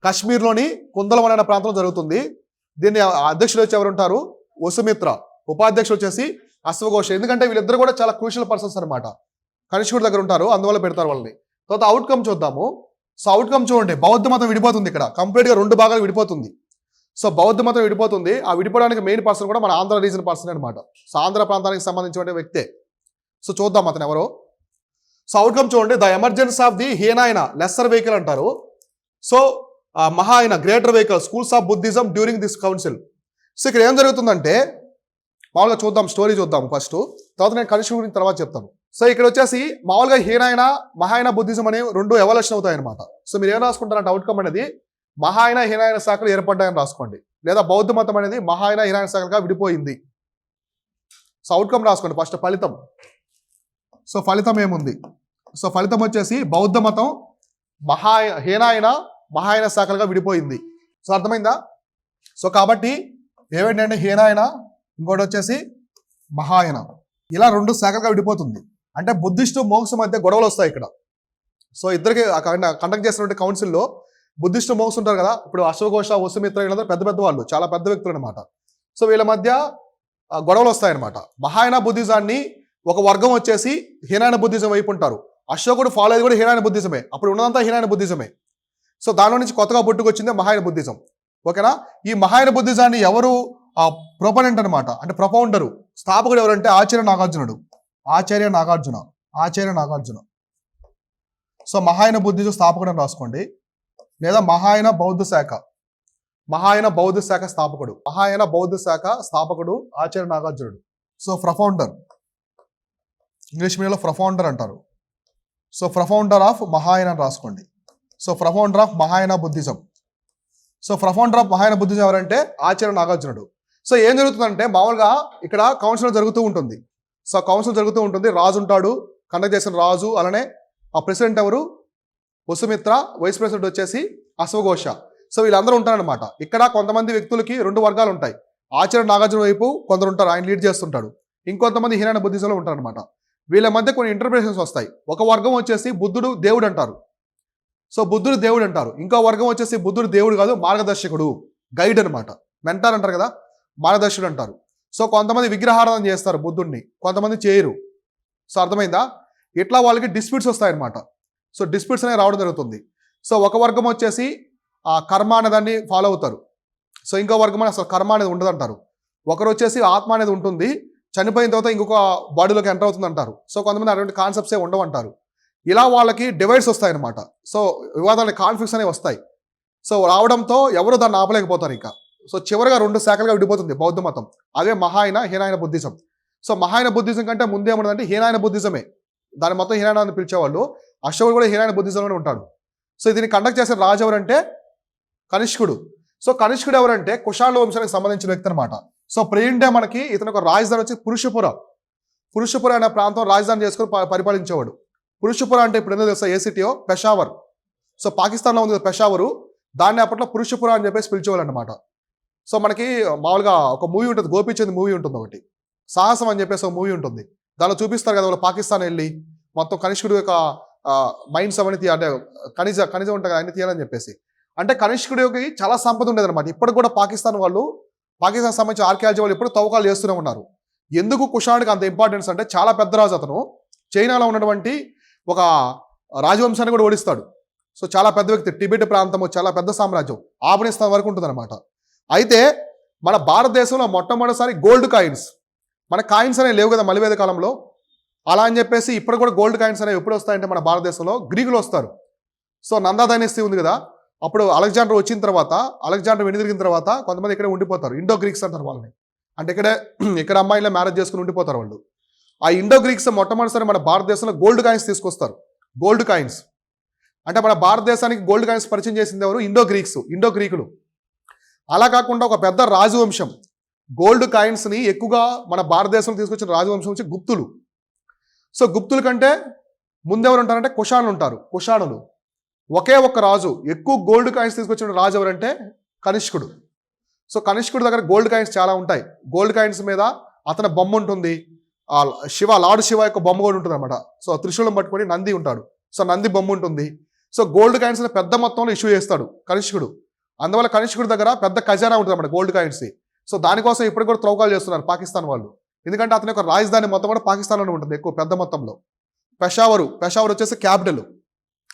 కాశ్మీర్లోని కుందలవన అనే ప్రాంతంలో జరుగుతుంది. దీన్ని అధ్యక్షుడు వచ్చి ఎవరు ఉంటారు? వసుమిత్ర. ఉపాధ్యక్షుడు వచ్చేసి అశ్వఘోష. ఎందుకంటే వీళ్ళిద్దరు కూడా చాలా క్రూషియల్ పర్సన్స్ అనమాట. కనిష్కుడి దగ్గర ఉంటారు, అందువల్ల పెడతారు వాళ్ళని. తర్వాత అవుట్కమ్ చూద్దాము. సో అవుట్కమ్ చూడండి, బౌద్ధ మతం విడిపోతుంది. ఇక్కడ కంప్లీట్గా 2 భాగాలు విడిపోతుంది. సో బౌద్ధ మతం విడిపోతుంది. ఆ విడిపోవడానికి మెయిన్ పర్సన్ కూడా మన ఆంధ్ర రీజన్ పర్సన్ అనమాట. సో ఆంధ్ర ప్రాంతానికి సంబంధించిన వ్యక్తే. సో చూద్దాం అతను ఎవరో. సో అవుట్కమ్ చూడండి, the emergence of the Hinayana lesser vehicle అంటారు. So Mahayana greater vehicle schools of Buddhism during this council. So ఇక్కడ ఏం జరుగుతుందంటే మామూలుగా చూద్దాం, స్టోరీ చూద్దాం ఫస్ట్, తర్వాత నేను కనిష్కుడి గురించి తర్వాత చెప్తాను. సో ఇక్కడ వచ్చేసి మామూలుగా హీనాయన మహాయన బుద్ధిజం అనే 2 ఎవల్యూషన్ అవుతాయి అనమాట. సో మీరు ఏం రాసుకుంటారంటే అవుట్కమ్ అనేది మహాయన హీనాయన శాఖలు ఏర్పడ్డాయని రాసుకోండి, లేదా బౌద్ధ మతం అనేది మహాయన హీనాయన శాఖలుగా విడిపోయింది. సో అవుట్కమ్ రాసుకోండి ఫస్ట్. ఫలితం. సో ఫలితం ఏముంది? సో ఫలితం వచ్చేసి బౌద్ధ మతం హీనాయన మహాయన శాఖలుగా విడిపోయింది. సో అర్థమైందా? సో కాబట్టి ఏమిటంటే హీనాయన, ఇంకోటి వచ్చేసి మహాయన, ఇలా 2 శాఖలుగా విడిపోతుంది. అంటే బుద్ధిస్టు మోక్స్ మధ్య గొడవలు వస్తాయి ఇక్కడ. సో ఇద్దరికి కండక్ట్ చేసినటువంటి కౌన్సిల్లో బుద్ధిస్టు మోక్స్ ఉంటారు కదా, ఇప్పుడు అశ్వఘోష, వసుమిత్ర వీళ్ళందరూ పెద్ద వాళ్ళు, చాలా పెద్ద వ్యక్తులు అనమాట. సో వీళ్ళ మధ్య గొడవలు వస్తాయన్నమాట. మహాయన బుద్ధిజాన్ని ఒక వర్గం వచ్చేసి హీనాయన బుద్ధిజం వైపు ఉంటారు. అశోకుడు ఫాలో అయ్యేది కూడా హీనాయన బుద్ధిజమే, అప్పుడు ఉన్నదంతా హీనాయన బుద్ధిజమే. సో దానిలో నుంచి కొత్తగా పుట్టుకొచ్చిందే మహాయన బుద్ధిజం. ఓకేనా? ఈ మహాయన బుద్ధిజాన్ని ఎవరు ప్రొపనెంట్ అనమాట, అంటే ప్రొపౌండరు, స్థాపకుడు ఎవరంటే ఆచార్య నాగార్జున. సో మహాయన బుద్ధిజం స్థాపకుడు అని రాసుకోండి, లేదా మహాయన బౌద్ధ శాఖ స్థాపకుడు ఆచార్య నాగార్జునుడు. సో ప్రొపౌండర్, ఇంగ్లీష్ మీడియంలో ప్రొపౌండర్ అంటారు. సో ప్రొపౌండర్ ఆఫ్ మహాయన అని రాసుకోండి. So propounder of Mahayana Buddhism. So propounder of Mahayana Buddhism ఎవరంటే ఆచార్య నాగార్జునుడు. సో ఏం జరుగుతుందంటే మామూలుగా ఇక్కడ కౌన్సిల్ జరుగుతూ ఉంటుంది. సో కౌన్సిల్ జరుగుతూ ఉంటుంది, రాజు ఉంటాడు, కండక్ట్ చేసిన రాజు, అలానే ఆ ప్రెసిడెంట్ ఎవరు? వసుమిత్ర, వైస్ ప్రెసిడెంట్ వచ్చేసి అశ్వఘోష. సో వీళ్ళందరూ ఉంటారనమాట. ఇక్కడ కొంతమంది వ్యక్తులకి 2 వర్గాలు ఉంటాయి. ఆచార్య నాగార్జున వైపు కొందరు ఉంటారు, ఆయన లీడ్ చేస్తుంటాడు. ఇంకొంతమంది హీనాయన బుద్ధిజంలో ఉంటారనమాట. వీళ్ళ మధ్య కొన్ని ఇంటర్ప్రిటేషన్స్ వస్తాయి. ఒక వర్గం వచ్చేసి బుద్ధుడు దేవుడు అంటారు. సో బుద్ధుడు దేవుడు అంటారు. ఇంకో వర్గం వచ్చేసి బుద్ధుడు దేవుడు కాదు, మార్గదర్శకుడు, గైడ్ అనమాట. మెంటార్ అంటారు కదా, మార్గదర్శకుడు అంటారు. సో కొంతమంది విగ్రహారాధన చేస్తారు బుద్ధుడిని, కొంతమంది చేయరు. సో అర్థమైందా? ఇట్లా వాళ్ళకి డిస్ప్యూట్స్ వస్తాయన్నమాట. సో డిస్ప్యూట్స్ అనేవి రావడం జరుగుతుంది. సో ఒక వర్గం వచ్చేసి ఆ కర్మ అనేదాన్ని ఫాలో అవుతారు. సో ఇంకో వర్గం అసలు కర్మ అనేది ఉండదంటారు. ఒకరు వచ్చేసి ఆత్మ అనేది ఉంటుంది, చనిపోయిన తర్వాత ఇంకొక బాడీలోకి ఎంటర్ అవుతుంది అంటారు. సో కొంతమంది అటువంటి కాన్సెప్ట్సే ఉండవంటారు. ఇలా వాళ్ళకి డివైడ్స్ వస్తాయన్నమాట. సో వివాదాలు, కాన్ఫ్లిక్ట్స్ అనేవి వస్తాయి. సో రావడంతో ఎవరు దాన్ని ఆపలేకపోతారు ఇక. సో చివరిగా 2 శాఖలుగా విడిపోతుంది బౌద్ధ మతం. అదే మహాయన, హీనాయన బుద్ధిజం. సో మహాయన బుద్ధిజం కంటే ముందేముందంటే హీనాయన బుద్ధిజమే. దాని మొత్తం హీనాయన అని పిలిచేవాళ్ళు. అశోకుడు కూడా హీనాయన బుద్ధిజంలోనే ఉంటాడు. సో దీన్ని కండక్ట్ చేసే రాజు ఎవరంటే కనిష్కుడు. సో కనిష్కుడు ఎవరంటే కుషాణ వంశానికి సంబంధించిన వ్యక్తి అనమాట. సో ప్రెజెంట్ డే మనకి ఇతను ఒక రాజధాని వచ్చి పురుషపుర అనే ప్రాంతం రాజధాని చేసుకుని పరిపాలించేవాడు. పురుషపుర అంటే ఇప్పుడు ఎందుకు తెలుసా? ఏ సిటీయో? పెషావర్. సో పాకిస్తాన్లో ఉంది పెషావరు, దాన్ని అప్పట్లో పురుషపుర అని చెప్పేసి పిలిచేవాళ్ళు అనమాట. సో మనకి మామూలుగా ఒక మూవీ ఉంటుంది, గోపిచంద్ మూవీ ఉంటుంది ఒకటి, సాహసం అని చెప్పేసి ఒక మూవీ ఉంటుంది. దానిలో చూపిస్తారు కదా, వాళ్ళు పాకిస్తాన్ వెళ్ళి మొత్తం కనిష్కుడు యొక్క మైండ్స్ అవన్నీ అంటే ఖనిజం ఉంటుంది కదా, అన్ని తీయాలని చెప్పేసి. అంటే కనిష్కుడికి చాలా సంపద ఉండేది అనమాట. ఇప్పటికి కూడా పాకిస్తాన్ సంబంధించిన ఆర్కియాలజీ వాళ్ళు ఇప్పుడు తవ్వకాలు చేస్తూనే ఉన్నారు. ఎందుకు కుషాణుడికి అంత ఇంపార్టెన్స్ అంటే చాలా పెద్ద రాజు అతను. చైనాలో ఉన్నటువంటి ఒక రాజవంశాన్ని కూడా ఓడిస్తాడు. సో చాలా పెద్ద వ్యక్తి. టిబెట్ ప్రాంతము చాలా పెద్ద సామ్రాజ్యం, ఆఫ్ఘనిస్తాన్ వరకు ఉంటుంది అనమాట. అయితే మన భారతదేశంలో మొట్టమొదటిసారి గోల్డ్ కాయిన్స్, మన కాయిన్స్ అనేవి లేవు కదా మలివేద కాలంలో, అలా అని చెప్పేసి ఇప్పుడు కూడా గోల్డ్ కాయిన్స్ అనేవి ఎప్పుడు వస్తాయంటే మన భారతదేశంలో గ్రీకులు వస్తారు. సో నందా డైనస్టీ ఉంది కదా, అప్పుడు అలెగ్జాండర్ వచ్చిన తర్వాత, అలెగ్జాండర్ వెనుదిరిగిన తర్వాత కొంతమంది ఇక్కడే ఉండిపోతారు. ఇండో గ్రీక్స్ అంటారు వాళ్ళని. అంటే ఇక్కడ అమ్మాయిలో మ్యారేజ్ చేసుకుని ఉండిపోతారు వాళ్ళు. ఆ ఇండో గ్రీక్స్ మొట్టమొదటిసారి మన భారతదేశంలో గోల్డ్ కాయిన్స్ తీసుకొస్తారు. గోల్డ్ కాయిన్స్ అంటే మన భారతదేశానికి గోల్డ్ కాయిన్స్ పరిచయం చేసింది ఎవరు? ఇండో గ్రీకులు. అలా కాకుండా ఒక పెద్ద రాజవంశం గోల్డ్ కాయిన్స్ని ఎక్కువగా మన భారతదేశంలో తీసుకొచ్చిన రాజవంశం వచ్చి గుప్తులు. సో గుప్తుల కంటే ముందెవరు ఉంటారంటే కుషాణులు ఉంటారు. కుషాణులు ఒకే ఒక్క రాజు ఎక్కువ గోల్డ్ కాయిన్స్ తీసుకొచ్చిన రాజు ఎవరంటే కనిష్కుడు. సో కనిష్కుడు దగ్గర గోల్డ్ కాయిన్స్ చాలా ఉంటాయి. గోల్డ్ కాయిన్స్ మీద అతని బొమ్మ ఉంటుంది, లార్డ్ శివ యొక్క బొమ్మ కూడా ఉంటుంది అనమాట. సో త్రిశూలం పట్టుకొని నంది ఉంటాడు. సో నంది బొమ్మ ఉంటుంది. సో గోల్డ్ కాయిన్స్ పెద్ద మొత్తంలో ఇష్యూ చేస్తాడు కనిష్కుడు. అందువల్ల కనిష్కుడి దగ్గర పెద్ద ఖజానా ఉంటుంది అన్నమాట గోల్డ్ కాయిన్స్. సో దానికోసం ఇప్పుడు కూడా త్రౌకాలు చేస్తున్నారు పాకిస్తాన్ వాళ్ళు. ఎందుకంటే అతని యొక్క రాజధాని మొత్తం కూడా పాకిస్తాన్లోనే ఉంటుంది ఎక్కువ పెద్ద మొత్తంలో. పెషావర్ వచ్చేసి క్యాపిటల్.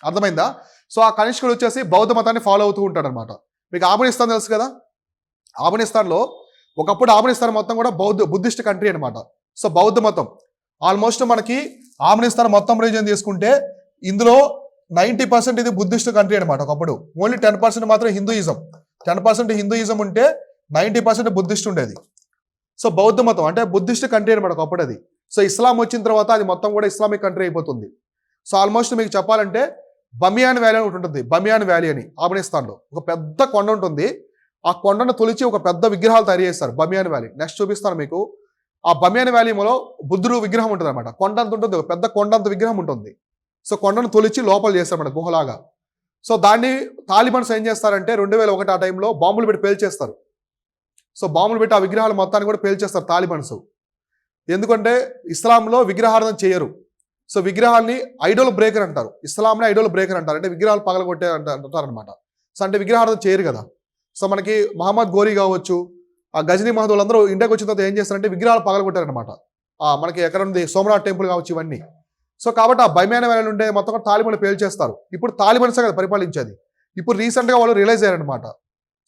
అర్థమైందా? సో ఆ కనిష్కుడు వచ్చేసి బౌద్ధ మతాన్ని ఫాలో అవుతూ ఉంటాడు అనమాట. మీకు ఆఫ్ఘనిస్తాన్ తెలుసు కదా, ఆఫ్ఘనిస్తాన్లో ఒకప్పుడు ఆఫ్ఘనిస్తాన్ మొత్తం కూడా బుద్ధిస్ట్ కంట్రీ అనమాట. సో బౌద్ధ మతం ఆల్మోస్ట్ మనకి ఆఫ్ఘనిస్తాన్ మొత్తం రీజియన్ తీసుకుంటే ఇందులో 90% ఇది బుద్ధిస్ట్ కంట్రీ అనమాట. ఒకప్పుడు ఓన్లీ 10% మాత్రం హిందూయిజం. 10% హిందూయిజం ఉంటే 90% బుద్ధిస్ట్ ఉండేది. సో బౌద్ధ మతం అంటే బుద్ధిస్ట్ కంట్రీ అనమాట ఒకప్పుడు అది. సో ఇస్లాం వచ్చిన తర్వాత అది మొత్తం కూడా ఇస్లామిక్ కంట్రీ అయిపోతుంది. సో ఆల్మోస్ట్ మీకు చెప్పాలంటే బమియాన్ వ్యాలీ అని ఒకటి ఉంటుంది. బమియాన్ వ్యాలీ అని ఆఫ్ఘనిస్తాన్లో ఒక పెద్ద కొండ ఉంటుంది. ఆ కొండను తొలిచి ఒక పెద్ద విగ్రహాలు తయారు చేస్తారు బమియాన్ వ్యాలీ. నెక్స్ట్ చూపిస్తాను మీకు. ఆ బమియాన్ వ్యాలీలో బుద్ధుడు విగ్రహం ఉంటుంది అనమాట. కొండ అంత ఉంటుంది, పెద్ద కొండ అంత విగ్రహం ఉంటుంది. సో కొండను తొలిచి లోపల చేస్తారన్నమాట గుహలాగా. సో దాన్ని తాలిబాన్స్ ఏం చేస్తారంటే 2001 ఆ టైంలో బాంబులు పెట్టి పేల్చేస్తారు. సో బాంబులు పెట్టి ఆ విగ్రహాలు మొత్తాన్ని కూడా పేల్చేస్తారు తాలిబాన్స్. ఎందుకంటే ఇస్లాంలో విగ్రహారాధన చేయరు. సో విగ్రహాల్ని ఐడోల్ బ్రేకర్ అంటారు. ఇస్లాంని ఐడోల్ బ్రేకర్ అంటారు. అంటే విగ్రహాలు పగలగొట్టే అంటారనమాట. సో అంటే విగ్రహారాధన చేయరు కదా. సో మనకి మహమ్మద్ గోరీ కావచ్చు, ఆ గజనీ మహద్ వాళ్ళందరూ ఇండియాకి వచ్చిన తర్వాత ఏం చేస్తారంటే విగ్రహాలు పగలగొట్టారనమాట. మనకి ఎక్కడ ఉంది సోమనాథ్ టెంపుల్ కావచ్చు ఇవన్నీ. సో కాబట్టి ఆ బైమాన వ్యాలీ ఉండే మొత్తం కూడా తాలిబాన్లు పేల్చేస్తారు. ఇప్పుడు తాలిబాన్సే కదా పరిపాలించేది. ఇప్పుడు రీసెంట్గా వాళ్ళు రియలైజ్ అయ్యారనమాట.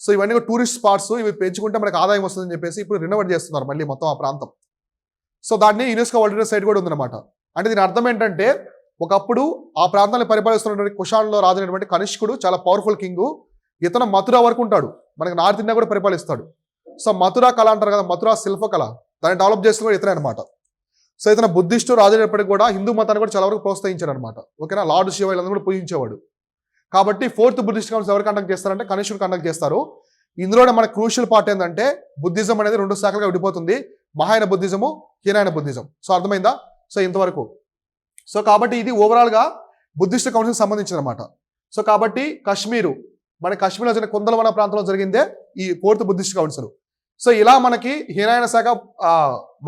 సో ఇవన్నీ టూరిస్ట్ స్పాట్స్, ఇవి పెంచుకుంటే మనకి ఆదాయం వస్తుందని చెప్పేసి ఇప్పుడు రినోవేట్ చేస్తున్నారు మళ్ళీ మొత్తం ఆ ప్రాంతం. సో దాన్ని యునెస్కో వరల్డ్ హెరిటేజ్ సైట్ కూడా ఉందన్నమాట. అంటే దీని అర్థం ఏంటంటే ఒకప్పుడు ఆ ప్రాంతాన్ని పరిపాలిస్తున్నటువంటి కుషాణులో రాజు అయినటువంటి కనిష్కుడు చాలా పవర్ఫుల్ కింగ్. ఇతను మథురా వరకు ఉంటాడు, మనకి నార్త్ ఇండియా కూడా పరిపాలిస్తాడు. సో మథురా కళ అంటారు కదా, మథురా శిల్పకళ, దాన్ని డెవలప్ చేసిన కూడా ఇతనే అనమాట. సో ఇతను బుద్ధిస్టు రాజు అయినప్పటికీ కూడా హిందూ మతాన్ని కూడా చాలా వరకు ప్రోత్సహించాడు అనమాట. ఓకేనా, లార్డ్ శివ వీళ్ళందరూ కూడా పూజించేవాడు. కాబట్టి 4th బుద్ధిస్ట్ కౌన్సిల్ ఎవరు కండక్ట్ చేస్తారంటే కనిష్కుడు కండక్ట్ చేస్తారు. ఇందులోనే మన క్రూషియల్ పార్ట్ ఏంటంటే బుద్ధిజం అనేది 2 శాఖలుగా విడిపోతుంది, మహాయాన బుద్ధిజము, హీనాయన బుద్ధిజం. సో అర్థమైందా? సో ఇంతవరకు. సో కాబట్టి ఇది ఓవరాల్గా బుద్ధిస్ట్ కౌన్సిల్ సంబంధించిన అనమాట. సో కాబట్టి కాశ్మీరు, మన కాశ్మీర్లో జరిగిన కుందలవన ప్రాంతంలో జరిగిందే ఈ 4th బుద్ధిస్ట్ కౌన్సిల్. సో ఇలా మనకి హీనాయన శాఖ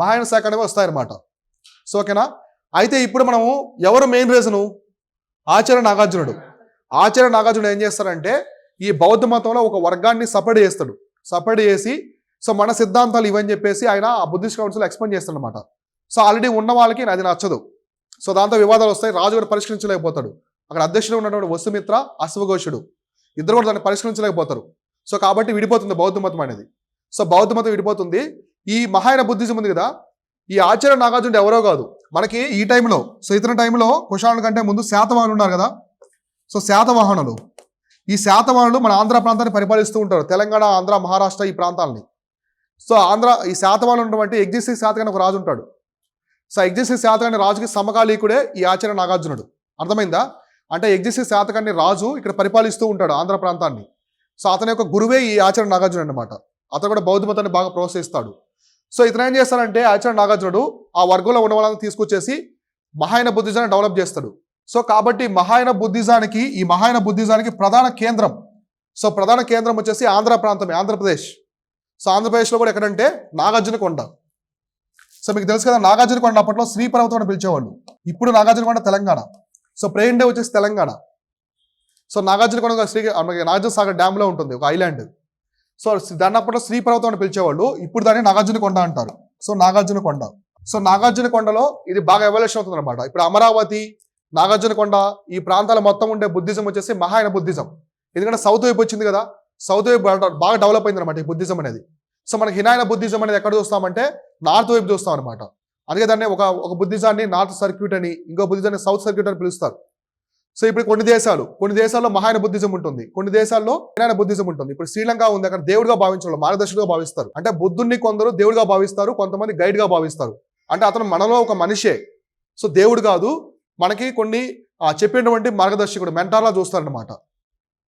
మహాయాన శాఖ అనేవి వస్తాయన్నమాట. సో ఓకేనా. అయితే ఇప్పుడు మనము ఎవరు మెయిన్ రీజను? ఆచార్య నాగార్జునుడు. ఆచార్య నాగార్జునుడు ఏం చేస్తారంటే ఈ బౌద్ధ మతంలో ఒక వర్గాన్ని సపరేట్ చేస్తాడు. సపరేట్ చేసి సో మన సిద్ధాంతాలు ఇవని చెప్పేసి ఆయన ఆ బుద్ధిస్ట్ కౌన్సిల్ ఎక్స్ప్లెయిన్ చేస్తాడు అనమాట. సో ఆల్రెడీ ఉన్న వాళ్ళకి అది నచ్చదు. సో దాంతో వివాదాలు వస్తాయి. రాజు కూడా పరిష్కరించలేకపోతాడు. అక్కడ అధ్యక్షుడు ఉన్నటువంటి వసుమిత్ర, అశ్వఘోషుడు ఇద్దరు కూడా దాన్ని పరిష్కరించలేకపోతారు. సో కాబట్టి విడిపోతుంది బౌద్ధ మతం అనేది. సో బౌద్ధ మతం విడిపోతుంది. ఈ మహాయాన బుద్ధిజం ఉంది కదా, ఈ ఆచార్య నాగార్జునుడు ఎవరో కాదు మనకి ఈ టైంలో. సో ఇతర టైంలో కుషాణుల కంటే ముందు శాతవాహనులు ఉన్నారు కదా. సో శాతవాహనులు, ఈ శాతవాహనులు మన ఆంధ్ర ప్రాంతాన్ని పరిపాలిస్తూ ఉంటారు. తెలంగాణ, ఆంధ్ర, మహారాష్ట్ర ఈ ప్రాంతాలని. సో ఈ శాతవాహనులు ఉన్నటువంటి ఎగ్జిసి శాతకని ఒక రాజు ఉంటాడు. సో ఎగ్జిసి శాతకని రాజుకి సమకాలీకుడే ఈ ఆచార్య నాగార్జునుడు. అర్థమైందా? అంటే ఎగ్జిసి శాతకని రాజు ఇక్కడ పరిపాలిస్తూ ఉంటాడు ఆంధ్ర ప్రాంతాన్ని. సో అతని యొక్క గురువే ఈ ఆచార్య నాగార్జునుడు అనమాట. అతను కూడా బౌద్ధ మతాన్ని బాగా ప్రోత్సహిస్తాడు. సో ఇతను ఏం చేస్తాడంటే ఆచార్య నాగార్జునుడు ఆ వర్గంలో ఉన్న వాళ్ళని తీసుకొచ్చేసి మహాయాన బుద్ధిజాన్ని డెవలప్ చేస్తాడు. సో కాబట్టి ఈ మహాయాన బుద్ధిజానికి ప్రధాన కేంద్రం, సో ప్రధాన కేంద్రం వచ్చేసి ఆంధ్ర ప్రాంతమే, ఆంధ్రప్రదేశ్. సో ఆంధ్రప్రదేశ్లో కూడా ఎక్కడంటే నాగార్జునకొండ. సో మీకు తెలుసు కదా, నాగార్జునకొండ అప్పట్లో శ్రీపర్వతం అని పిలిచేవాళ్ళు. ఇప్పుడు Nagarjunakonda Telangana. So present day వచ్చేసి తెలంగాణ. సో నాగార్జునకొండ నాగార్జున సాగర్ డ్యామ్లో ఉంటుంది ఒక ఐలాండ్. సో దాన్ని అప్పట్లో శ్రీపర్వతం అని పిలిచేవాళ్ళు. ఇప్పుడు దాన్ని నాగార్జునకొండ అంటారు. సో నాగార్జునకొండ. సో నాగార్జునకొండలో ఇది బాగా ఎవల్యూషన్ అవుతుంది అనమాట. ఇప్పుడు అమరావతి, నాగార్జునకొండ ఈ ప్రాంతాల మొత్తం ఉండే బుద్ధిజం వచ్చేసి మహాయాన బుద్ధిజం. ఎందుకంటే సౌత్ వైపు వచ్చింది కదా, సౌత్ వైపు బాగా డెవలప్ అయింది అనమాట ఈ బుద్ధిజం అనేది. సో మనకి హినాయన బుద్ధిజం అనేది ఎక్కడ చూస్తామంటే నార్త్ వైపు చూస్తాం అనమాట. అందుకే దాన్ని ఒక బుద్ధిజాన్ని నార్త్ సర్క్యూట్ అని, ఇంకో బుద్ధిజాన్ని సౌత్ సర్క్యూట్ అని పిలుస్తారు. సో ఇప్పుడు కొన్ని దేశాల్లో మహాయాన బుద్ధిజం ఉంటుంది, కొన్ని దేశాల్లో హినాయన బుద్ధిజం ఉంటుంది. ఇప్పుడు శ్రీలంక ఉంది, అక్కడ దేవుడిగా భావించడం, మార్గదర్శకుడిగా భావిస్తారు. అంటే బుద్ధుడిని కొందరు దేవుడిగా భావిస్తారు, కొంతమంది గైడ్గా భావిస్తారు. అంటే అతను మనలో ఒక మనిషే, సో దేవుడు కాదు, మనకి కొన్ని చెప్పినటువంటి మార్గదర్శకుడు, మెంటార్లా చూస్తారనమాట.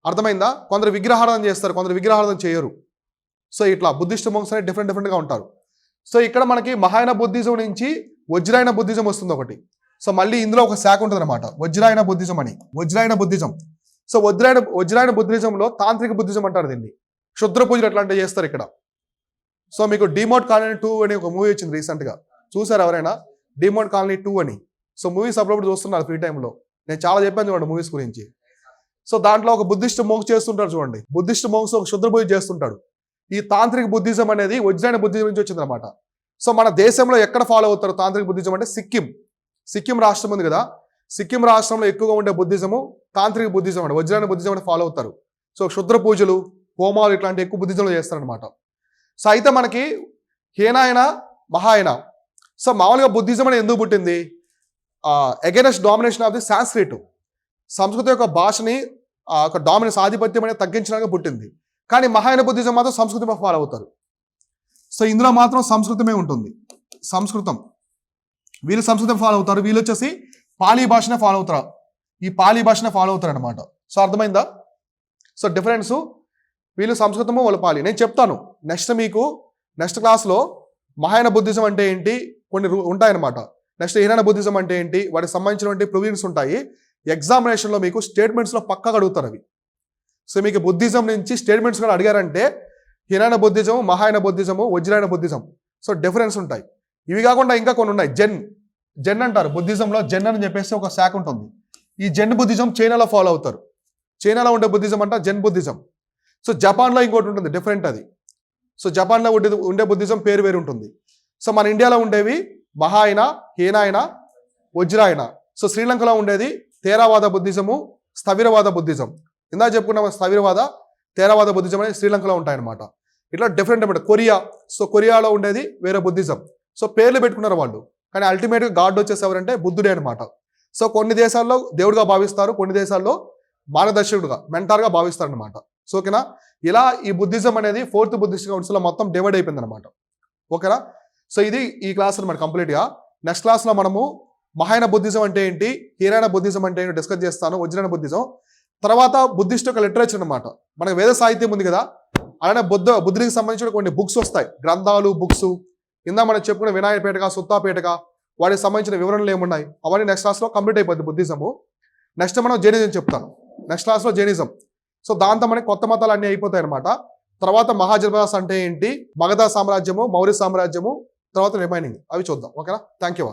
అర్థమైందా? కొందరు విగ్రహారాధన చేస్తారు, కొందరు విగ్రహారాధన చేయరు. సో ఇట్లా బుద్ధిస్ట్ మంక్స్ అనేది డిఫరెంట్గా ఉంటారు. సో ఇక్కడ మనకి మహాయాన బుద్ధిజం నుంచి వజ్రాయన బుద్ధిజం వస్తుంది ఒకటి. సో మళ్ళీ ఇందులో ఒక శాఖ ఉంటుంది అనమాట, వజ్రాయన బుద్ధిజం అని. వజ్రాయన బుద్ధిజం. సో వజ్రాయన బుద్ధిజంలో తాంత్రిక బుద్ధిజం అంటారు దీన్ని. క్షుద్ర పూజలు అట్లాంటివి చేస్తారు ఇక్కడ. సో మీకు డిమోట్ కాలనీ 2 అని ఒక మూవీ వచ్చింది రీసెంట్గా, చూసారు ఎవరైనా? డిమోట్ కాలనీ 2 అని. సో మూవీస్ అప్పుడప్పుడు చూస్తున్నారు ఫ్రీ టైంలో. నేను చాలా చెప్పాను చూడండి మూవీస్ గురించి. సో దాంట్లో ఒక బుద్ధిస్ట్ మోంక్స్ చేస్తుంటారు చూడండి. బుద్ధిస్ట్ మోంక్స్ ఒక క్షుద్ర పూజ చేస్తుంటాడు. ఈ తాంత్రిక బుద్ధిజం అనేది వజ్రాయన బుద్ధిజం నుంచి వచ్చింది అనమాట. సో మన దేశంలో ఎక్కడ ఫాలో అవుతారు తాంత్రిక బుద్ధిజం అంటే సిక్కిం రాష్ట్రం ఉంది కదా, సిక్కిం రాష్ట్రంలో ఎక్కువగా ఉండే బుద్ధిజము తాంత్రిక బుద్ధిజం అంటే వజ్రాయన బుద్ధిజం అంటే ఫాలో అవుతారు. సో క్షుద్ర పూజలు, హోమాలు ఇట్లాంటి ఎక్కువ బుద్ధిజంలో చేస్తారనమాట. సో అయితే మనకి హీనాయన, మహాయాన. సో మామూలుగా బుద్ధిజం అనేది ఎందుకు పుట్టింది? Against domination of the Sanskrit, సంస్కృతి యొక్క భాషని ఒక డామినెన్స్, ఆధిపత్యం అనేది తగ్గించడానికి పుట్టింది. కానీ మహాయాన బుద్ధిజం మాత్రం సంస్కృతి ఫాలో అవుతారు. సో ఇందులో మాత్రం సంస్కృతమే ఉంటుంది, సంస్కృతం. వీళ్ళు సంస్కృతం ఫాలో అవుతారు, వీళ్ళు వచ్చేసి పాలీ భాషనే ఫాలో అవుతారు, ఈ పాలీ భాషనే ఫాలో అవుతారు అనమాట. సో అర్థమైందా? సో డిఫరెన్స్, వీళ్ళు సంస్కృతము, వాళ్ళు పాలీ. నేను చెప్తాను నెక్స్ట్ క్లాస్లో మహాయాన బుద్ధిజం అంటే ఏంటి కొన్ని ఉంటాయన్నమాట. నెక్స్ట్ హీనాయన బుద్ధిజం అంటే ఏంటి, వాటికి సంబంధించినటువంటి ప్రొవిజన్స్ ఉంటాయి. ఎగ్జామినేషన్లో మీకు స్టేట్మెంట్స్లో పక్కగా అడుగుతారు అవి. సో మీకు బుద్ధిజం నుంచి స్టేట్మెంట్స్ కూడా అడిగారంటే Hinayana బుద్ధిజము, Mahayana బుద్ధిజము, వజ్రాయన Buddhism. So difference ఉంటాయి. ఇవి కాకుండా ఇంకా కొన్ని ఉన్నాయి. జెన్ అంటారు బుద్ధిజంలో. జెన్ అని చెప్పేసి ఒక శాఖ ఉంటుంది. ఈ జెన్ బుద్ధిజం చైనాలో ఫాలో అవుతారు. చైనాలో ఉండే బుద్ధిజం అంట జెన్ బుద్ధిజం. సో జపాన్లో ఇంకోటి ఉంటుంది డిఫరెంట్ అది. సో జపాన్లో ఉండే బుద్ధిజం పేరు వేరు ఉంటుంది. సో మన ఇండియాలో ఉండేవి మహాయాన, హీనాయన, వజ్రాయన. సో శ్రీలంకలో ఉండేది తేరావాద బుద్ధిజము, స్థవిరవాద బుద్ధిజం. ఇందాక చెప్పుకున్నాం స్థవిరవాద, తేరావాద బుద్ధిజం అనేది శ్రీలంకలో ఉంటాయన్నమాట. ఇట్లా డిఫరెంట్ అనమాట. కొరియాలో ఉండేది వేరే బుద్ధిజం. సో పేర్లు పెట్టుకున్నారు వాళ్ళు, కానీ అల్టిమేట్గా గాడ్ వచ్చేసి ఎవరంటే బుద్ధుడే అనమాట. సో కొన్ని దేశాల్లో దేవుడిగా భావిస్తారు, కొన్ని దేశాల్లో మార్గదర్శకుడుగా, మెంటార్గా భావిస్తారు అనమాట. సో ఓకేనా, ఇలా ఈ బుద్ధిజం అనేది 4th బుద్ధిస్ట్ కౌన్సిల్లో మొత్తం డివైడ్ అయిపోయింది అనమాట. ఓకేనా. సో ఇది ఈ క్లాస్ అనమాట కంప్లీట్గా. నెక్స్ట్ క్లాస్లో మనము మహాయాన బుద్ధిజం అంటే ఏంటి, హీనాయన బుద్ధిజం అంటే ఏంటి డిస్కస్ చేస్తాను, వజ్రాయన బుద్ధిజం. తర్వాత బుద్ధిస్ట్ యొక్క లిటరేచర్ అనమాట. మనకు వేద సాహిత్యం ఉంది కదా, అలానే బుద్ధుడికి సంబంధించిన కొన్ని బుక్స్ వస్తాయి, గ్రంథాలు, బుక్స్. ఇందా మనం చెప్పుకున్న వినాయకపేటగా, సుత్తాపేటగా, వాటికి సంబంధించిన వివరణలు ఏమున్నాయి అవన్నీ నెక్స్ట్ క్లాస్లో కంప్లీట్ అయిపోద్ది బుద్ధిజము. నెక్స్ట్ మనం జైనిజం చెప్తాను నెక్స్ట్ క్లాస్లో. జైనిజం సో దాంతో మనకి కొత్త మతాలు అన్నీ అయిపోతాయి అనమాట. తర్వాత మహాజనపదాస్ అంటే ఏంటి, మగధ సామ్రాజ్యము, మౌర్య సామ్రాజ్యము, తర్వాత రిమైనింగ్ అవి చూద్దాం. ఓకేనా? Thank you.